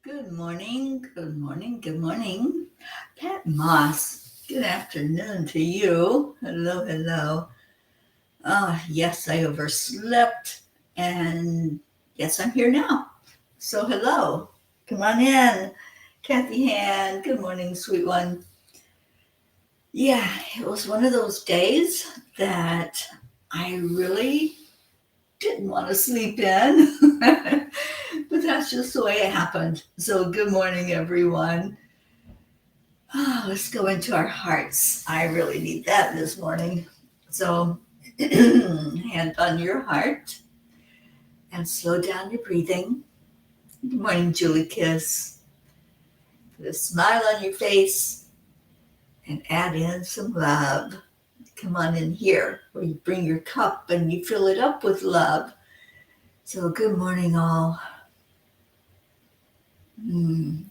Good morning, good morning, good morning. Pat Moss, good afternoon to you. Hello, hello. Yes, I overslept, and yes, I'm here now. So, hello. Come on in. Kathy Han, good morning, sweet one. Yeah, it was one of those days that I really didn't want to sleep in, but that's just the way it happened. So, good morning, everyone. Let's go into our hearts. I really need that this morning. So, hand on your heart and slow down your breathing. Good morning, Julie Kiss. Put a smile on your face and add in some love. Come on in here where you bring your cup and you fill it up with love. So, good morning, all.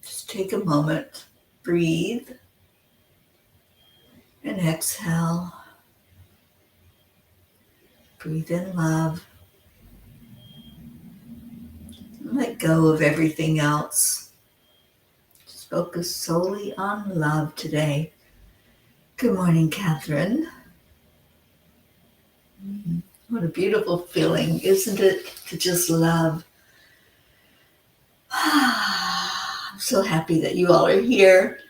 Just take a moment, breathe, and exhale. Breathe in love. Let go of everything else. Just focus solely on love today. Good morning, Catherine. What a beautiful feeling, isn't it, to just love? I'm so happy that you all are here.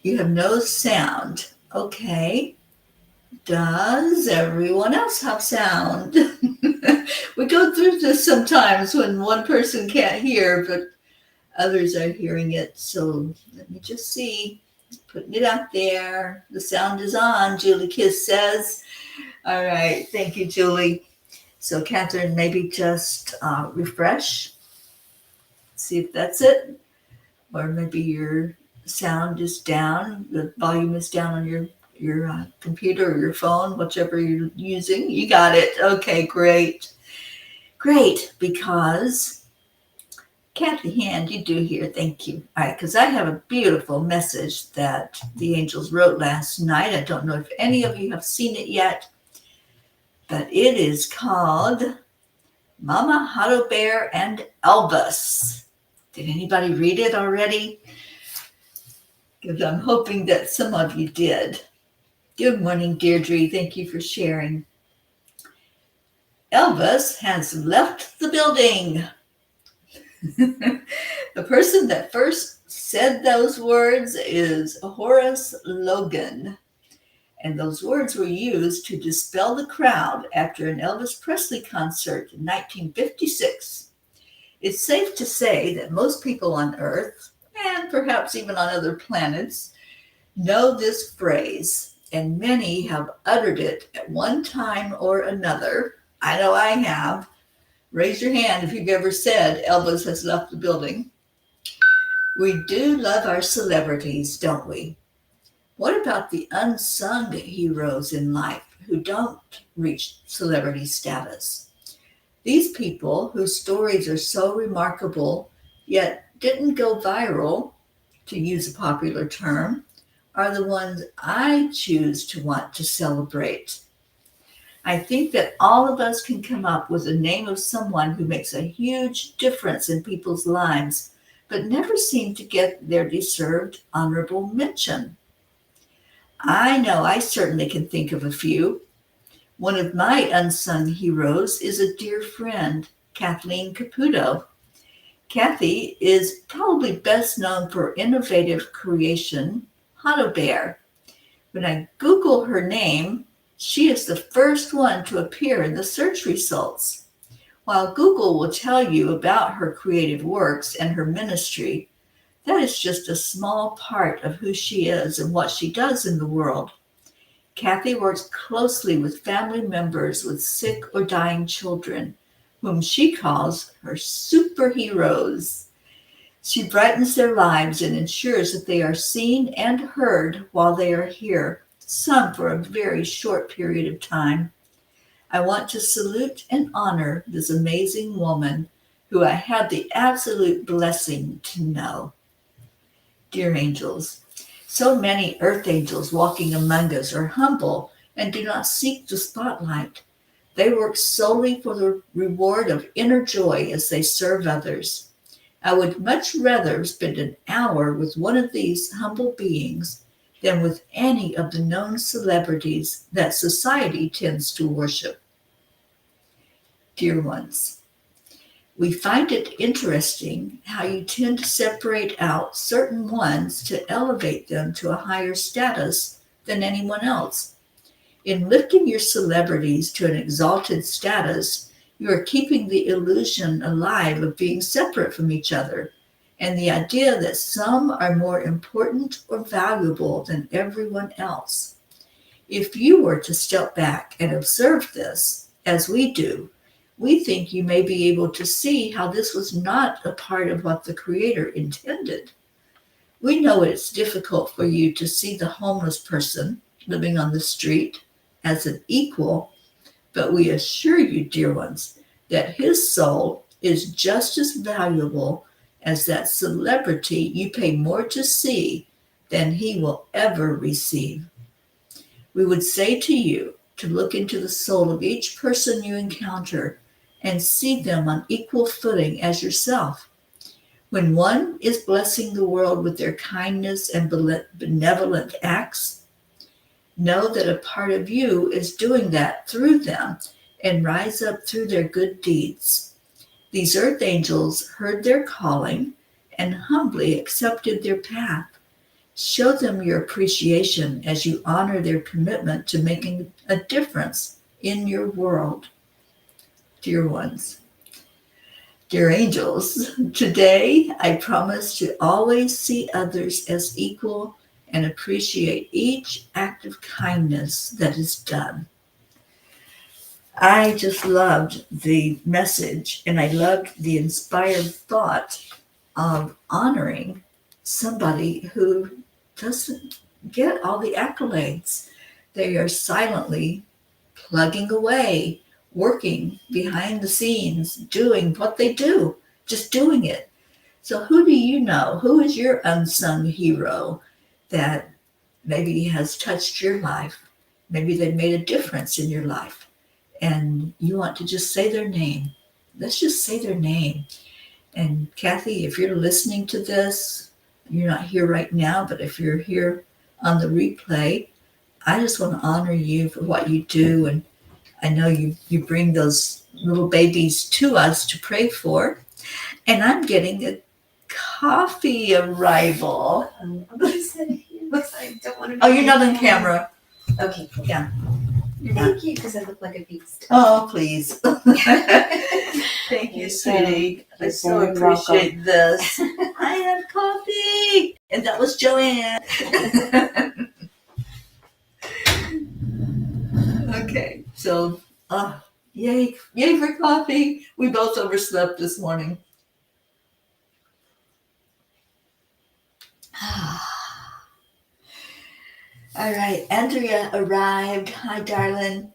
You have no sound. Okay. Does everyone else have sound? We go through this sometimes when one person can't hear, but others are hearing it. So let me just see. Putting it out there. The sound is on, Julie Kiss says. All right. Thank you, Julie. So, Catherine, maybe just refresh. See if that's it. Or maybe your sound is down. The volume is down on your computer or your phone, whichever you're using. You got it. Okay, great. Great, because Kathy Hand, you do hear, thank you. All right, because I have a beautiful message that the angels wrote last night. I don't know if any of you have seen it yet, but it is called Mama Huddle Bear and Elvis. Did anybody read it already? Because I'm hoping that some of you did. Good morning, Deirdre. Thank you for sharing. Elvis has left the building. The person that first said those words is Horace Logan. And those words were used to dispel the crowd after an Elvis Presley concert in 1956. It's safe to say that most people on Earth, and perhaps even on other planets, know this phrase, and many have uttered it at one time or another. I know I have. Raise your hand if you've ever said Elvis has left the building. We do love our celebrities, don't we? What about the unsung heroes in life who don't reach celebrity status? These people whose stories are so remarkable yet didn't go viral, to use a popular term, are the ones I choose to want to celebrate. I think that all of us can come up with a name of someone who makes a huge difference in people's lives, but never seem to get their deserved honorable mention. I know I certainly can think of a few. One of my unsung heroes is a dear friend, Kathleen Caputo. Kathy is probably best known for innovative creation, Huddle Bear. When I Google her name, she is the first one to appear in the search results. While Google will tell you about her creative works and her ministry, that is just a small part of who she is and what she does in the world. Kathy works closely with family members with sick or dying children, whom she calls her superheroes. She brightens their lives and ensures that they are seen and heard while they are here, some for a very short period of time. I want to salute and honor this amazing woman who I had the absolute blessing to know. Dear angels, so many earth angels walking among us are humble and do not seek the spotlight. They work solely for the reward of inner joy as they serve others. I would much rather spend an hour with one of these humble beings than with any of the known celebrities that society tends to worship. Dear ones, we find it interesting how you tend to separate out certain ones to elevate them to a higher status than anyone else. In lifting your celebrities to an exalted status, you are keeping the illusion alive of being separate from each other and the idea that some are more important or valuable than everyone else. If you were to step back and observe this, as we do, we think you may be able to see how this was not a part of what the Creator intended. We know it's difficult for you to see the homeless person living on the street as an equal, but we assure you, dear ones, that his soul is just as valuable as that celebrity you pay more to see than he will ever receive. We would say to you to look into the soul of each person you encounter and see them on equal footing as yourself. When one is blessing the world with their kindness and benevolent acts, know that a part of you is doing that through them and rise up through their good deeds. These earth angels heard their calling and humbly accepted their path. Show them your appreciation as you honor their commitment to making a difference in your world. Dear ones, dear angels, today I promise to always see others as equal and appreciate each act of kindness that is done. I just loved the message, and I loved the inspired thought of honoring somebody who doesn't get all the accolades. They are silently plugging away, working behind the scenes, doing what they do, just doing it. So who do you know? Who is your unsung hero that maybe has touched your life? Maybe they made a difference in your life and you want to just say their name. Let's just say their name. And Kathy, if you're listening to this, you're not here right now, but if you're here on the replay, I just want to honor you for what you do. And I know you bring those little babies to us to pray for. And I'm getting a coffee arrival. I don't want to. Oh, you're not on camera. Okay. Yeah. Thank you, because I look like a beast. Oh, please. Thank you, sweetie. I so appreciate this. I have coffee. And that was Joanne. Okay, so, yay for coffee. We both overslept this morning. All right, Andrea arrived. Hi, darling.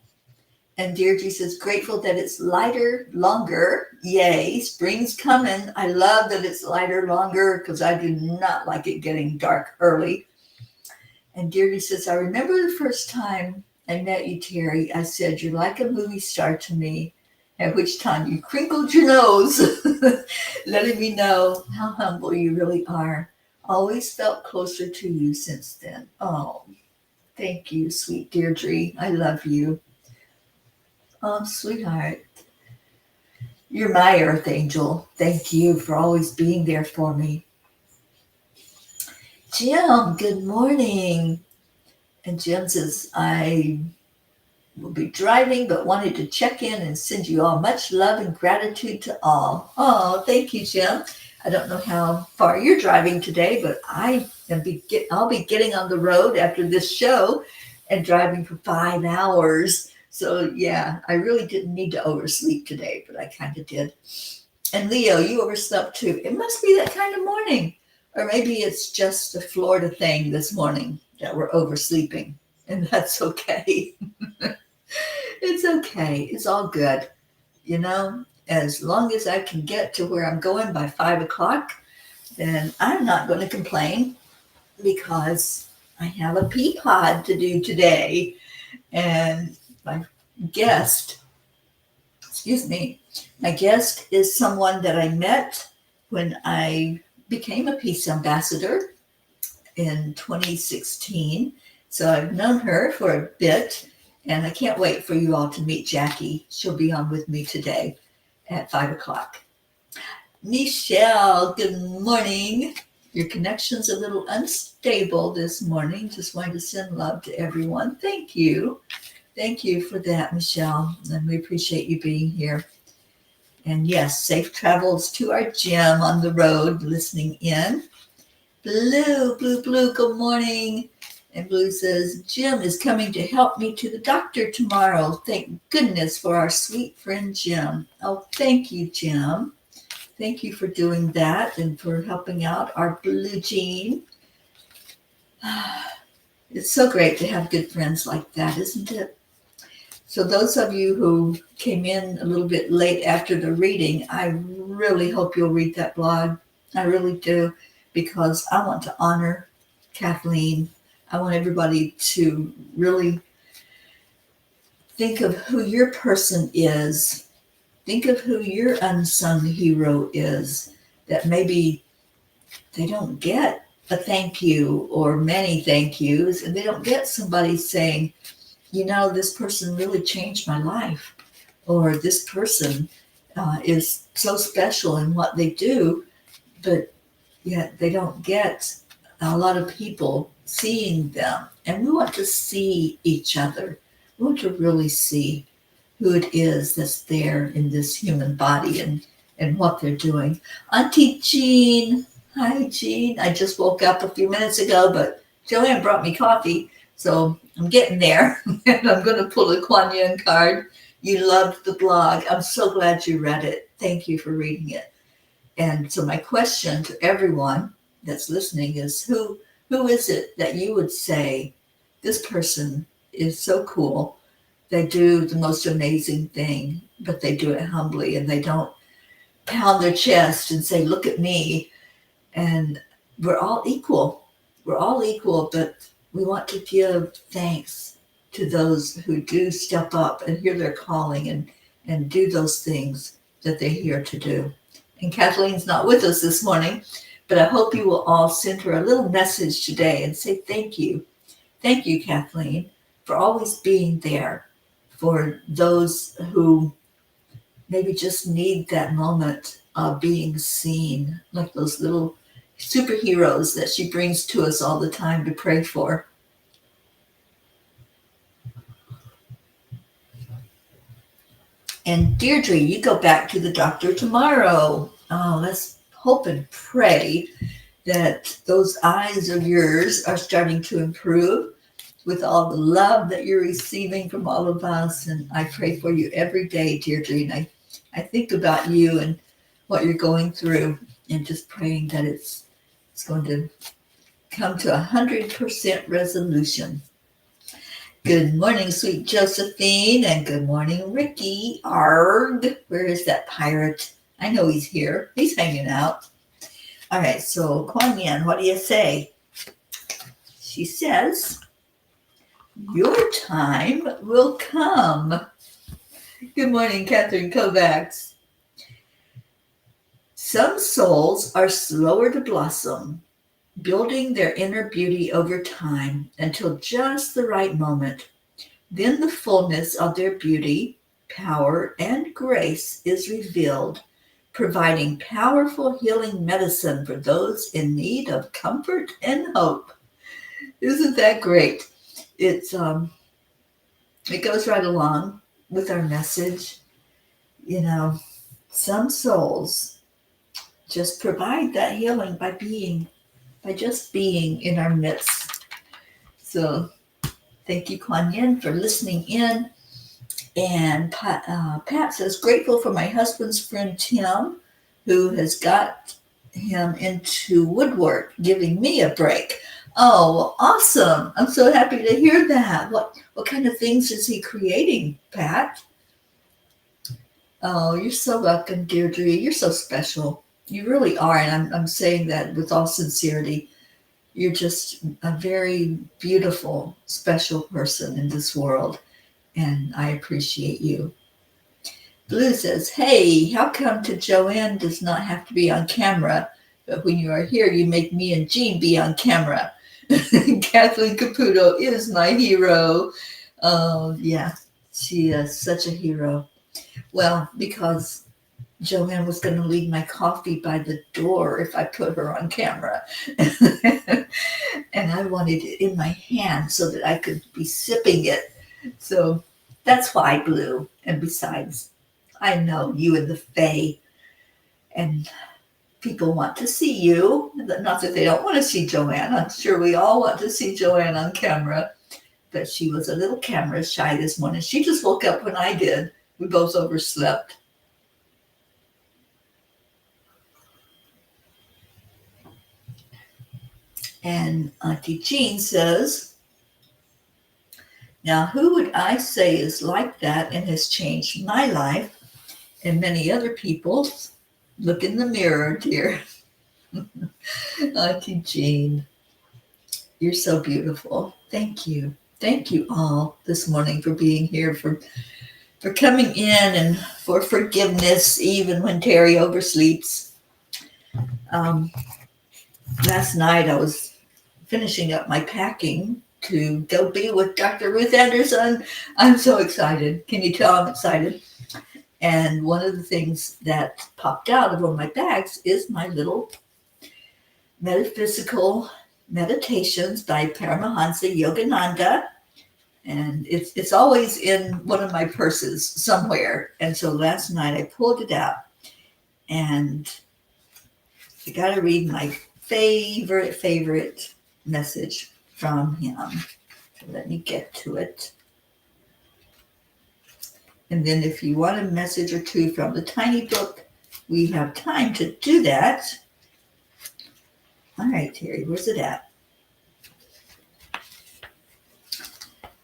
And Deirdre says, grateful that it's lighter, longer. Yay, spring's coming. I love that it's lighter, longer, because I do not like it getting dark early. And Deirdre says, I remember the first time I met you, Teri. I said, you're like a movie star to me, at which time you crinkled your nose, letting me know how humble you really are. Always felt closer to you since then. Oh, thank you, sweet Deirdre. I love you. Oh, sweetheart. You're my earth angel. Thank you for always being there for me. Jim, good morning. And Jim says, I will be driving, but wanted to check in and send you all much love and gratitude to all. Oh, thank you, Jim. I don't know how far you're driving today, but I'll be getting on the road after this show and driving for 5 hours. So yeah, I really didn't need to oversleep today, but I kind of did. And Leo, you overslept too. It must be that kind of morning. Or maybe it's just a Florida thing this morning that we're oversleeping. And that's okay. It's okay. It's all good. You know, as long as I can get to where I'm going by 5 o'clock, then I'm not going to complain because I have a pea pod to do today. And my guest is someone that I met when I became a peace ambassador in 2016. So I've known her for a bit, and I can't wait for you all to meet Jackie. She'll be on with me today at 5 o'clock. Michelle, good morning. Your connection's a little unstable this morning. Just wanted to send love to everyone. Thank you. Thank you for that, Michelle. And we appreciate you being here. And yes, safe travels to our gym on the road, listening in. Blue, good morning. And Blue says, Jim is coming to help me to the doctor tomorrow. Thank goodness for our sweet friend Jim. Oh, thank you, Jim. Thank you for doing that and for helping out our Blue Jean. It's so great to have good friends like that, isn't it? So those of you who came in a little bit late after the reading, I really hope you'll read that blog. I really do, because I want to honor Kathleen. I want everybody to really think of who your person is. Think of who your unsung hero is, that maybe they don't get a thank you or many thank yous, and they don't get somebody saying, you know, this person really changed my life, or this person is so special in what they do, but yet they don't get a lot of people seeing them. And we want to see each other. We want to really see who it is that's there in this human body and what they're doing. Auntie Jean. Hi, Jean. I just woke up a few minutes ago, but Joanne brought me coffee, so I'm getting there. And I'm going to pull a Kuan Yin card. You loved the blog. I'm so glad you read it. Thank you for reading it. And so my question to everyone that's listening is, who is it that you would say, this person is so cool? They do the most amazing thing, but they do it humbly, and they don't pound their chest and say, look at me. And we're all equal. We're all equal, but we want to give thanks to those who do step up and hear their calling and do those things that they're here to do. And Kathleen's not with us this morning, but I hope you will all send her a little message today and say thank you. Thank you, Kathleen, for always being there for those who maybe just need that moment of being seen, like those little superheroes that she brings to us all the time to pray for. And Deirdre, you go back to the doctor tomorrow. Oh, let's hope and pray that those eyes of yours are starting to improve with all the love that you're receiving from all of us. And I pray for you every day, Deirdre. And I think about you and what you're going through, and just praying that it's going to come to 100% resolution. Good morning, sweet Josephine, and good morning, Ricky. Arg, where is that pirate? I know he's here. He's hanging out. All right, so Kuan Yin, what do you say? She says, your time will come. Good morning, Catherine Kovacs. Some souls are slower to blossom, building their inner beauty over time until just the right moment. Then the fullness of their beauty, power, and grace is revealed, providing powerful healing medicine for those in need of comfort and hope. Isn't that great? It goes right along with our message. You know, some souls just provide that healing by just being in our midst. So thank you, Kuan Yin, for listening in. And Pat says, grateful for my husband's friend Tim, who has got him into woodwork, giving me a break. Oh, awesome. I'm so happy to hear that. What kind of things is he creating, Pat? Oh, you're so welcome, Deirdre. You're so special. You really are. And I'm saying that with all sincerity. You're just a very beautiful, special person in this world. And I appreciate you. Blue says, hey, how come to Joanne does not have to be on camera, but when you are here, you make me and Jean be on camera. Kathleen Caputo is my hero. Oh, yeah, she is such a hero. Well, because Joanne was going to leave my coffee by the door if I put her on camera. And I wanted it in my hand so that I could be sipping it. So that's why, Blue. And besides, I know you and the Fae, and people want to see you. Not that they don't want to see Joanne. I'm sure we all want to see Joanne on camera. But she was a little camera shy this morning. She just woke up when I did. We both overslept. And Auntie Jean says, now who would I say is like that and has changed my life and many other people's? Look in the mirror, dear. Auntie Jean, you're so beautiful. Thank you. Thank you all this morning for being here, for coming in, and for forgiveness even when Teri oversleeps. Last night I was finishing up my packing to go be with Dr. Ruth Anderson. I'm so excited. Can you tell I'm excited? And one of the things that popped out of one of my bags is my little metaphysical meditations by Paramahansa Yogananda. And it's always in one of my purses somewhere. And so last night I pulled it out, and I got to read my favorite message from him. So let me get to it. And then if you want a message or two from the tiny book, we have time to do that. All right, Teri, where's it at?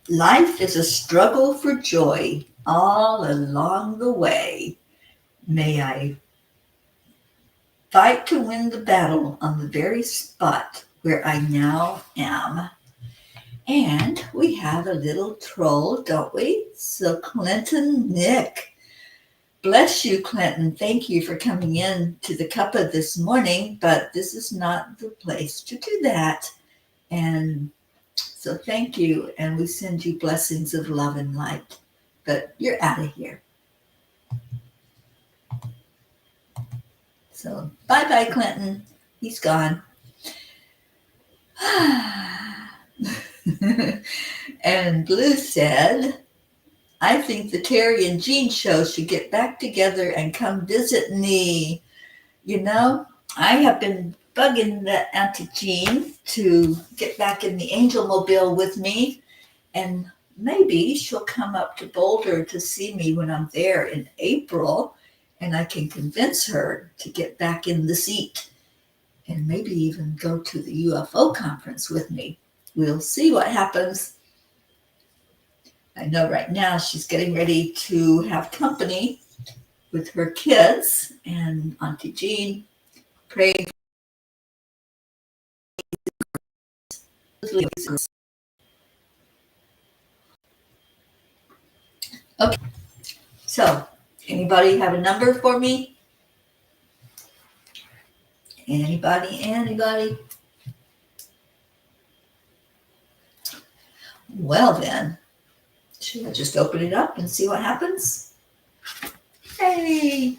Life is a struggle for joy all along the way. May I fight to win the battle on the very spot where I now am. And we have a little troll, don't we? So Clinton Nick. Bless you, Clinton. Thank you for coming in to the cuppa this morning, but this is not the place to do that. And so thank you, and we send you blessings of love and light. But you're out of here. So bye-bye, Clinton. He's gone. And Blue said, I think the Teri and Jean show should get back together and come visit me. You know, I have been bugging the Auntie Jean to get back in the Angel Mobile with me, and maybe she'll come up to Boulder to see me when I'm there in April, and I can convince her to get back in the seat and maybe even go to the UFO conference with me. We'll see what happens. I know right now she's getting ready to have company with her kids, and Auntie Jean praying. Okay, so anybody have a number for me? Anybody? Well then, should I just open it up and see what happens? Hey!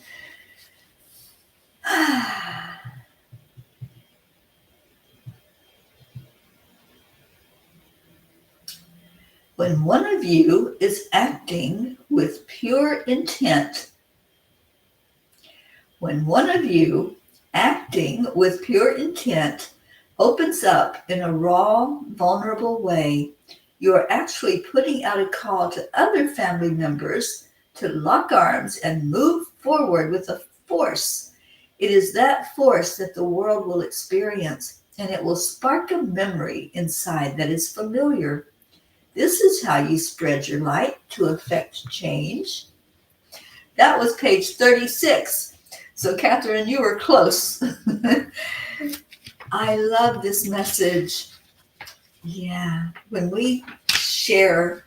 When one of you is acting with pure intent, opens up in a raw, vulnerable way, you are actually putting out a call to other family members to lock arms and move forward with a force. It is that force that the world will experience, and it will spark a memory inside that is familiar. This is how you spread your light to affect change. That was page 36. So, Catherine, you were close. I love this message. Yeah, when we share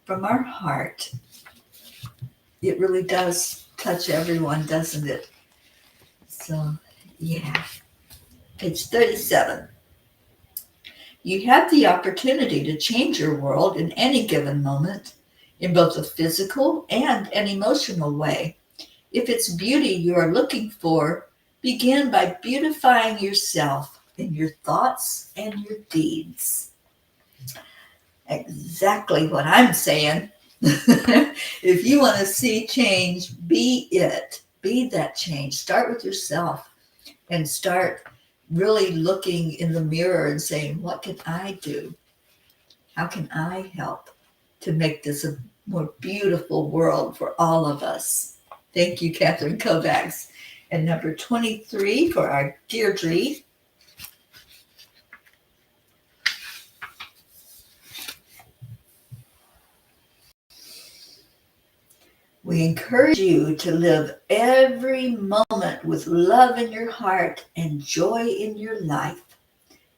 from our heart, it really does touch everyone, doesn't it? So, yeah. Page 37. You have the opportunity to change your world in any given moment, in both a physical and an emotional way. If it's beauty you are looking for, begin by beautifying yourself in your thoughts and your deeds. Exactly what I'm saying. If you want to see change, be it. Be that change. Start with yourself and start really looking in the mirror and saying, what can I do? How can I help to make this a more beautiful world for all of us? Thank you, Catherine Kovacs. And number 23 for our Deirdre. We encourage you to live every moment with love in your heart and joy in your life.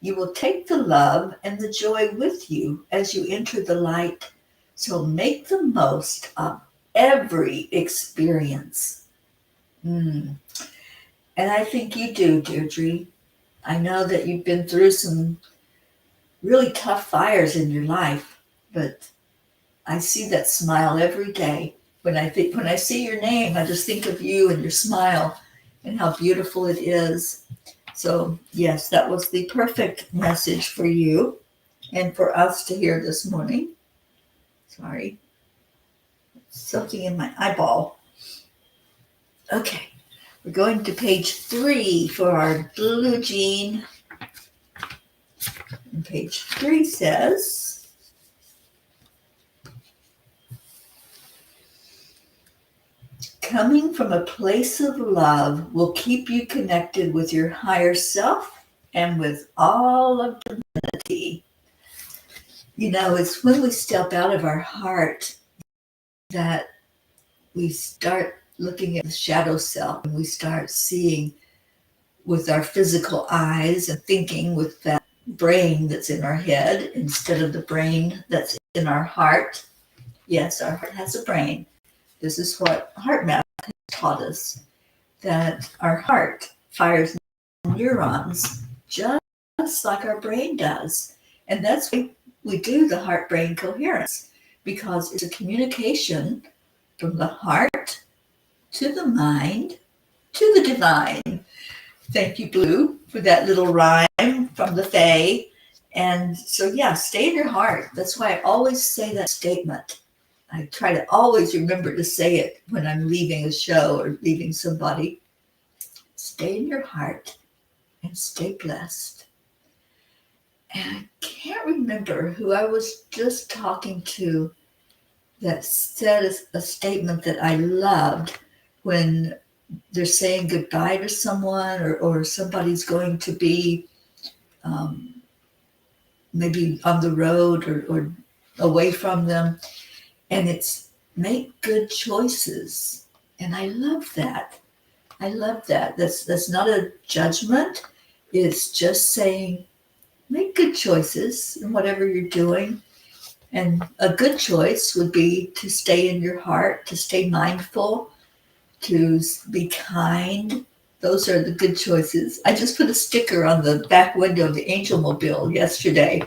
You will take the love and the joy with you as you enter the light. So make the most of every experience. And I think you do, Deirdre. I know that you've been through some really tough fires in your life, but I see that smile every day. When I see your name, I just think of you and your smile and how beautiful it is. So yes, that was the perfect message for you and for us to hear this morning. Sorry, something in my eyeball. Okay, we're going to page 3 for our blue jean. And page 3 says, coming from a place of love will keep you connected with your higher self and with all of divinity. You know, it's when we step out of our heart that we start looking at the shadow self and we start seeing with our physical eyes and thinking with that brain that's in our head instead of the brain that's in our heart. Yes, our heart has a brain. This is what heart math has taught us, that our heart fires neurons just like our brain does. And that's why we do the heart-brain coherence, because it's a communication from the heart to the mind to the divine. Thank you, Blue, for that little rhyme from the Fae. And so, yeah, stay in your heart. That's why I always say that statement. I try to always remember to say it when I'm leaving a show or leaving somebody. Stay in your heart and stay blessed. And I can't remember who I was just talking to that said a statement that I loved when they're saying goodbye to someone, or somebody's going to be maybe on the road or away from them. And it's make good choices. And I love that. I love that. That's not a judgment. It's just saying, make good choices in whatever you're doing. And a good choice would be to stay in your heart, to stay mindful, to be kind. Those are the good choices. I just put a sticker on the back window of the Angel Mobile yesterday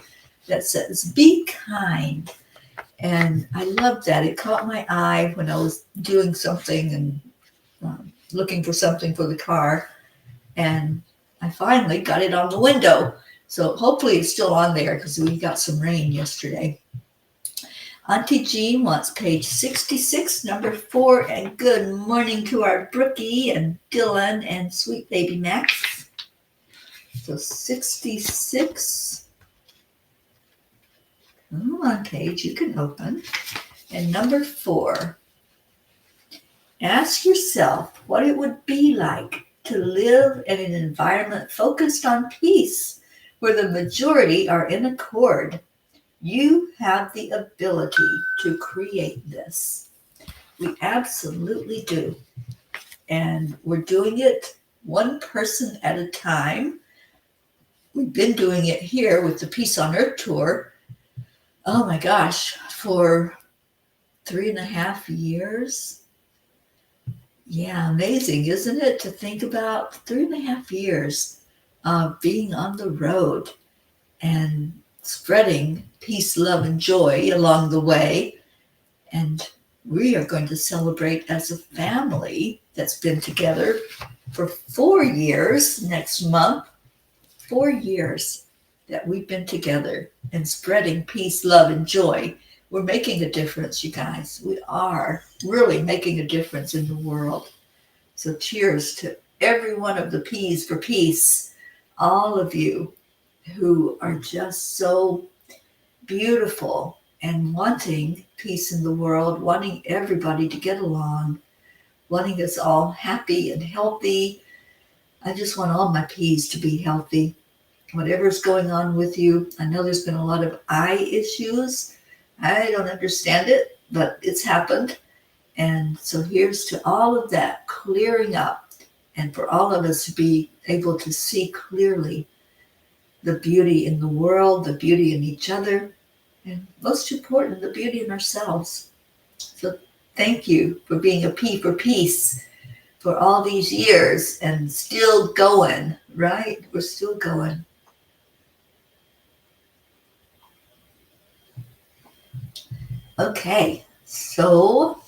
that says, be kind. And I love that. It caught my eye when I was doing something and looking for something for the car. And I finally got it on the window. So hopefully it's still on there because we got some rain yesterday. Auntie Jean wants page 66, number 4, and good morning to our Brookie and Dylan and sweet baby Max. So 66. Come on, page, you can open. And number 4, ask yourself what it would be like to live in an environment focused on peace, where the majority are in accord. You have the ability to create this. We absolutely do. And we're doing it one person at a time. We've been doing it here with the Peace on Earth tour. Oh my gosh, for 3.5 years. Yeah, amazing, isn't it? To think about 3.5 years of being on the road and spreading peace, love, and joy along the way. And we are going to celebrate as a family that's been together for 4 years next month. 4 years that we've been together and spreading peace, love, and joy. We're making a difference, you guys. We are really making a difference in the world. So cheers to every one of the P's for peace, all of you who are just so beautiful and wanting peace in the world, wanting everybody to get along, wanting us all happy and healthy. I just want all my P's to be healthy. Whatever's going on with you, I know there's been a lot of eye issues. I don't understand it, but it's happened. And so here's to all of that clearing up, and for all of us to be able to see clearly the beauty in the world, the beauty in each other, and most important, the beauty in ourselves. So thank you for being a P for peace for all these years and still going, right? We're still going. Okay, so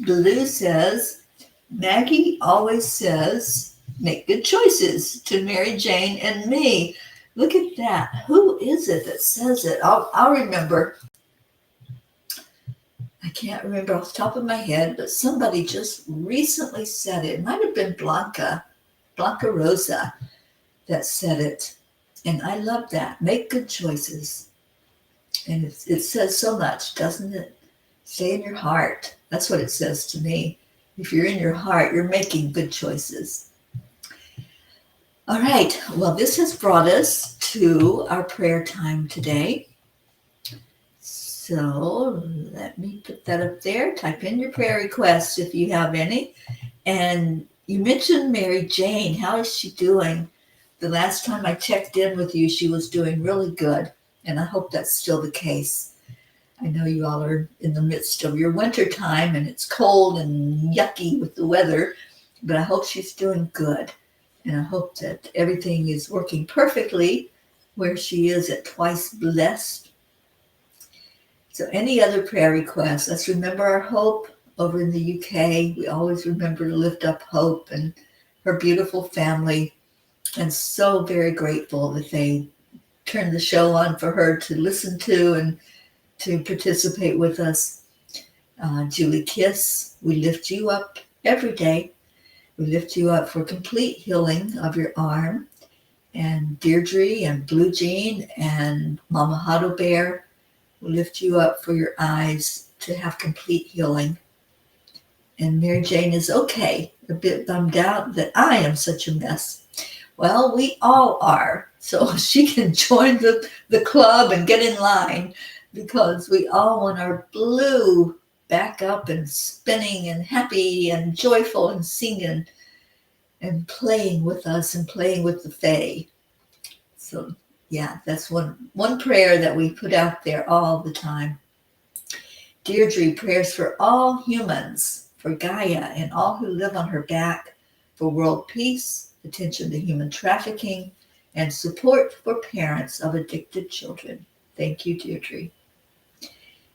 Blue says, Maggie always says, make good choices to Mary Jane and me. Look at that. Who is it that says it? I'll remember. I can't remember off the top of my head, but somebody just recently said it. It might have been Blanca Rosa that said it. And I love that. Make good choices. And it says so much, doesn't it? Stay in your heart. That's what it says to me. If you're in your heart, you're making good choices. All right. Well, this has brought us to our prayer time today. So let me put that up there. Type in your prayer requests if you have any. And you mentioned Mary Jane. How is she doing? The last time I checked in with you, she was doing really good. And I hope that's still the case. I know you all are in the midst of your winter time and it's cold and yucky with the weather, but I hope she's doing good. And I hope that everything is working perfectly where she is at Twice Blessed. So any other prayer requests? Let's remember our Hope over in the UK. We always remember to lift up Hope and her beautiful family. And so very grateful that they turned the show on for her to listen to and to participate with us. Julie Kiss, we lift you up every day. We lift you up for complete healing of your arm. And Deirdre and Blue Jean and Mama Huddle Bear, we lift you up for your eyes to have complete healing. And Mary Jane is okay, a bit bummed out that I am such a mess. Well, we all are. So she can join the club and get in line, because we all want our Blue back up and spinning and happy and joyful and singing and playing with us and playing with the Fae. So yeah, that's one prayer that we put out there all the time. Deirdre, prayers for all humans, for Gaia and all who live on her back, for world peace, attention to human trafficking, and support for parents of addicted children. Thank you, Deirdre.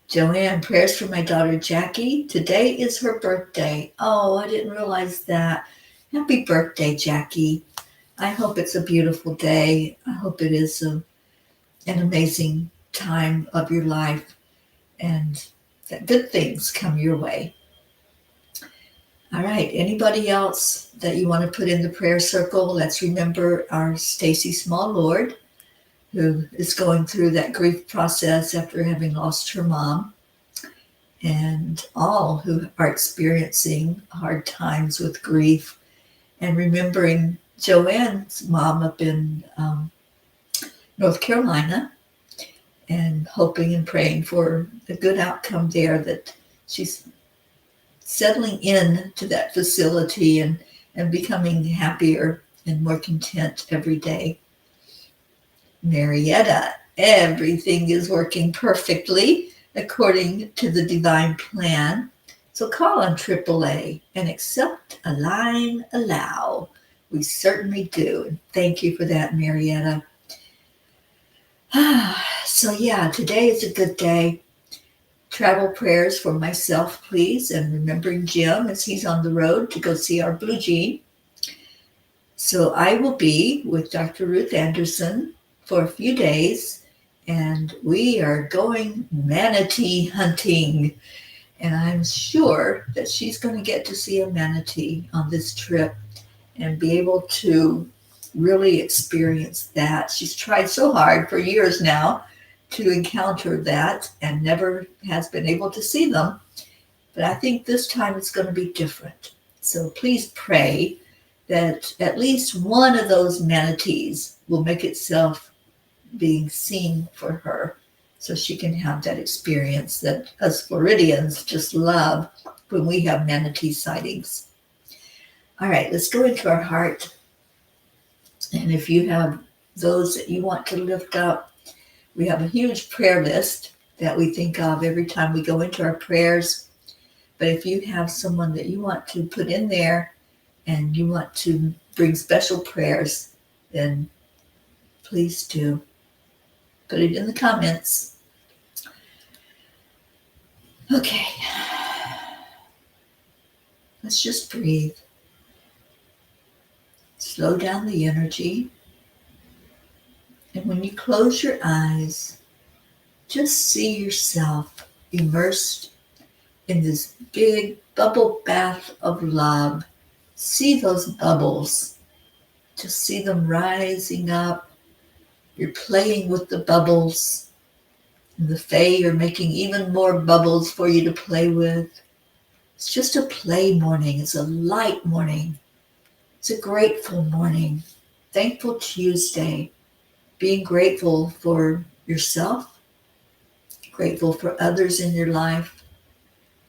Joanne, prayers for my daughter Jackie. Today is her birthday. Oh, I didn't realize that. Happy birthday, Jackie. I hope it's a beautiful day. I hope it is an amazing time of your life and that good things come your way. All right, anybody else that you want to put in the prayer circle? Let's remember our Stacy Small Lord, who is going through that grief process after having lost her mom, and all who are experiencing hard times with grief, and remembering Joanne's mom up in North Carolina, and hoping and praying for a good outcome there, that she's settling in to that facility and becoming happier and more content every day. Marietta, everything is working perfectly according to the divine plan. So call on AAA and accept, align, allow. We certainly do. And thank you for that, Marietta. So yeah, today is a good day. Travel prayers for myself, please, and remembering Jim as he's on the road to go see our Blue Jean. So I will be with Dr. Ruth Anderson for a few days, and we are going manatee hunting. And I'm sure that she's going to get to see a manatee on this trip and be able to really experience that. She's tried so hard for years now to encounter that and never has been able to see them. But I think this time it's going to be different. So please pray that at least one of those manatees will make itself being seen for her so she can have that experience that us Floridians just love when we have manatee sightings. All right, let's go into our heart. And if you have those that you want to lift up, we have a huge prayer list that we think of every time we go into our prayers. But if you have someone that you want to put in there and you want to bring special prayers, then please do. Put it in the comments. Okay. Let's just breathe. Slow down the energy. And when you close your eyes, just see yourself immersed in this big bubble bath of love. See those bubbles. Just see them rising up. You're playing with the bubbles. And the Fae are making even more bubbles for you to play with. It's just a play morning. It's a light morning. It's a grateful morning. Thankful Tuesday. Being grateful for yourself. Grateful for others in your life.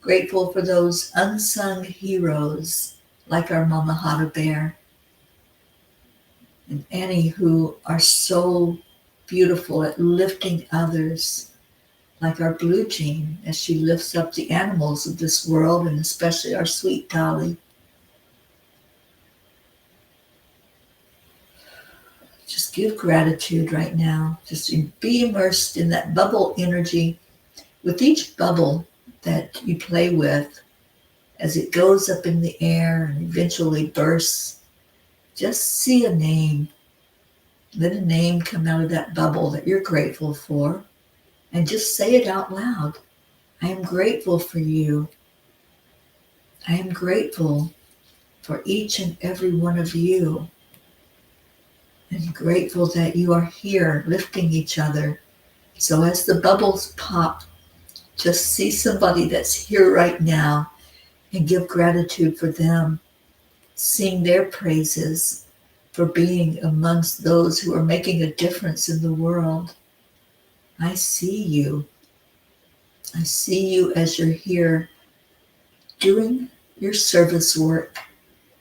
Grateful for those unsung heroes like our Mama Hada Bear and Annie, who are so beautiful at lifting others, like our Blue Jean as she lifts up the animals of this world and especially our sweet Dolly. Just give gratitude right now. Just be immersed in that bubble energy. With each bubble that you play with, as it goes up in the air and eventually bursts, just see a name. Let a name come out of that bubble that you're grateful for, and just say it out loud. I am grateful for you. I am grateful for each and every one of you. I'm grateful that you are here lifting each other. So as the bubbles pop, just see somebody that's here right now and give gratitude for them. Sing their praises for being amongst those who are making a difference in the world. I see you. I see you as you're here doing your service work,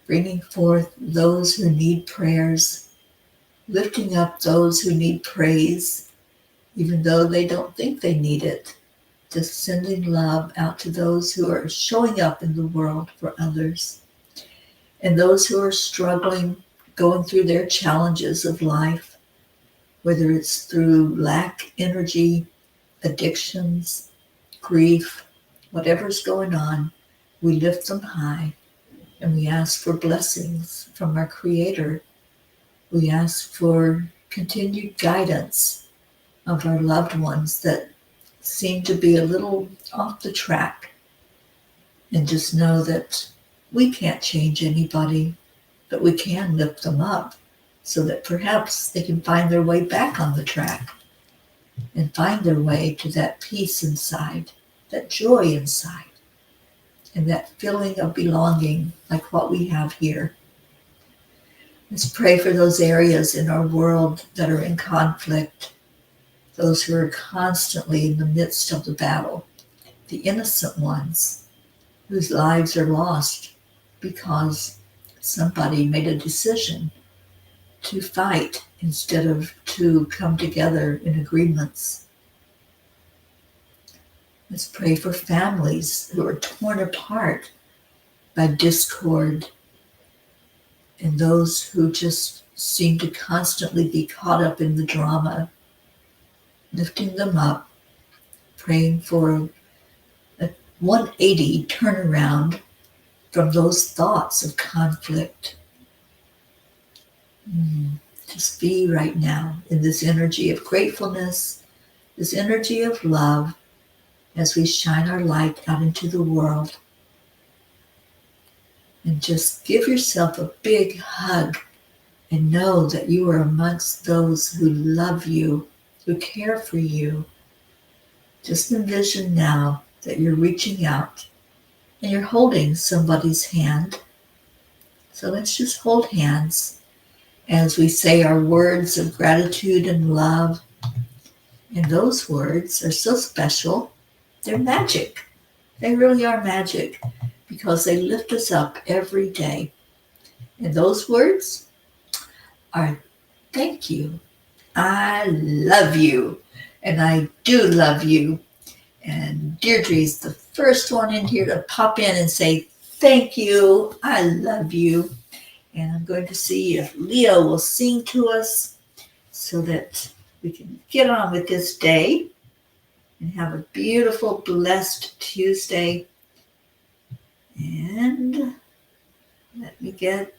bringing forth those who need prayers, lifting up those who need praise, even though they don't think they need it. Just sending love out to those who are showing up in the world for others. And those who are struggling, going through their challenges of life, whether it's through lack, energy, addictions, grief, whatever's going on, we lift them high and we ask for blessings from our Creator. We ask for continued guidance of our loved ones that seem to be a little off the track, and just know that we can't change anybody, but we can lift them up so that perhaps they can find their way back on the track and find their way to that peace inside, that joy inside, and that feeling of belonging like what we have here. Let's pray for those areas in our world that are in conflict, those who are constantly in the midst of the battle, the innocent ones whose lives are lost because somebody made a decision to fight instead of to come together in agreements. Let's pray for families who are torn apart by discord and those who just seem to constantly be caught up in the drama, lifting them up, praying for a 180 turnaround from those thoughts of conflict. Just be right now in this energy of gratefulness, this energy of love as we shine our light out into the world. And just give yourself a big hug and know that you are amongst those who love you, who care for you. Just envision now that you're reaching out and you're holding somebody's hand. So let's just hold hands as we say our words of gratitude and love. And those words are so special. They're magic. They really are magic because they lift us up every day. And those words are thank you. I love you. And I do love you. And Deirdre's the first one in here to pop in and say, thank you. I love you. And I'm going to see if Leo will sing to us so that we can get on with this day and have a beautiful, blessed Tuesday. And let me get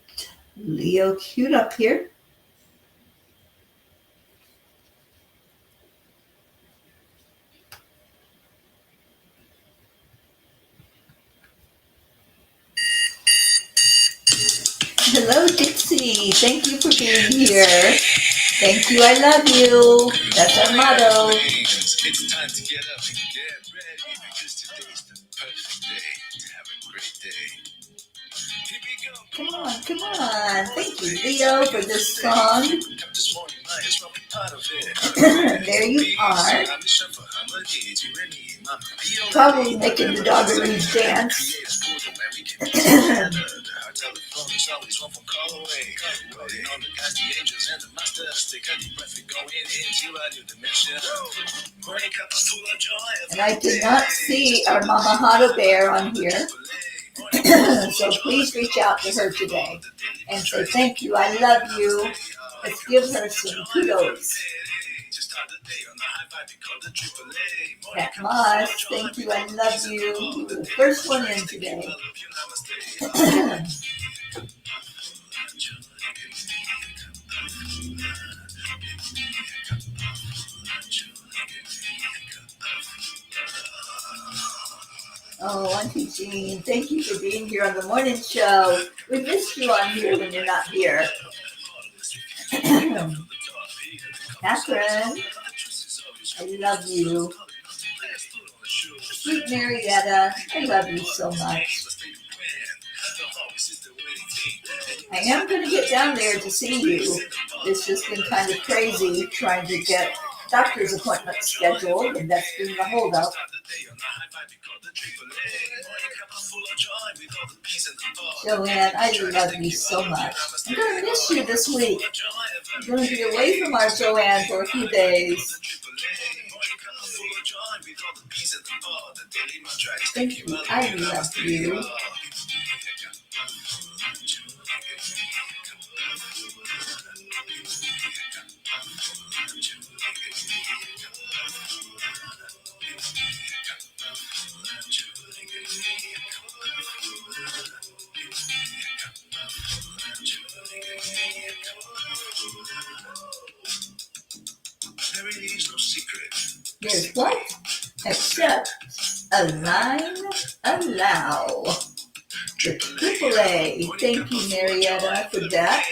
Leo queued up here. Hello, Dixie. Thank you for being here. Thank you. I love you. That's our motto. It's time to get up and get ready because today's the perfect day to have a great day. Here we go. Come on, come on. Thank you, Leo, for this song. There you are. Probably making the doggeries dance. Telephone is always one phone call away. Rolling on the guys, the angels, and the masters. Take a deep breath and go into a new dimension. Morning Cuppa full of joy. And I did not see our Mama Hado Bear on here. So please reach out to her today and say thank you, I love you. Let's give her some kudos. Pat Moss, thank you, I love you. You were the first one in today. Oh, Auntie Jean, thank you for being here on the morning show. We missed you on here when you're not here. Catherine, I love you. Sweet Marietta, I love you so much. I am going to get down there to see you. It's just been kind of crazy trying to get doctor's appointments scheduled, and that's been the holdup. Joanne, I love you so much. I'm going to miss you this week. I'm going to be away from our Joanne for a few days. Thank you. I love you. There is no secret. There's what? Except align, allow. The AAA. Thank you, Marietta, for that.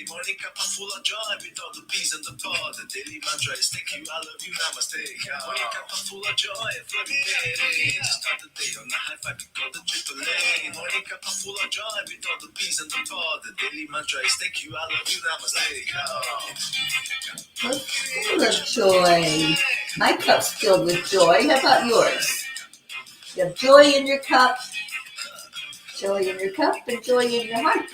Morning Cuppa full of joy with all the bees and the pod. The daily mantra is thank you, I love you, namaste. Morning Cuppa full of joy, flooding day. To start the day on the high five, we call the AAA. Morning Cuppa full of joy with all the bees and the pod. The daily mantra is thank you, I love you, namaste. Full of joy. My cup's filled with joy. How about yours? You have joy in your cup, joy in your cup, and joy in your heart.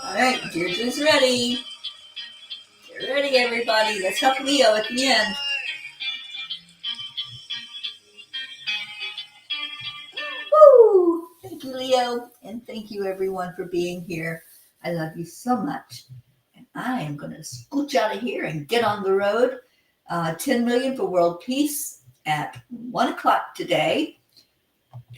All right, Deirdre's ready. Get ready, everybody. Let's help Leo at the end. Woo! Thank you, Leo. And thank you, everyone, for being here. I love you so much. And I am going to scooch out of here and get on the road. 10 million for world peace at 1 o'clock today.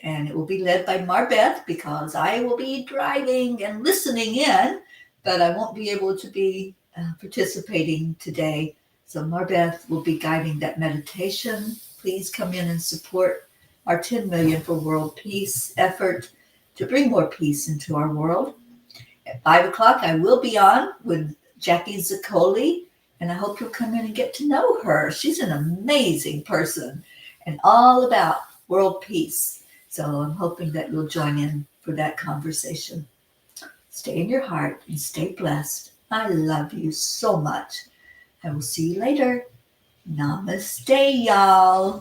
And it will be led by Marbeth because I will be driving and listening in, but I won't be able to be participating today. So Marbeth will be guiding that meditation. Please come in and support our 10 million for world peace effort to bring more peace into our world. At 5 o'clock, I will be on with Jackie Zaccoli, and I hope you'll come in and get to know her. She's an amazing person and all about world peace. So I'm hoping that you'll join in for that conversation. Stay in your heart and stay blessed. I love you so much. I will see you later. Namaste, y'all.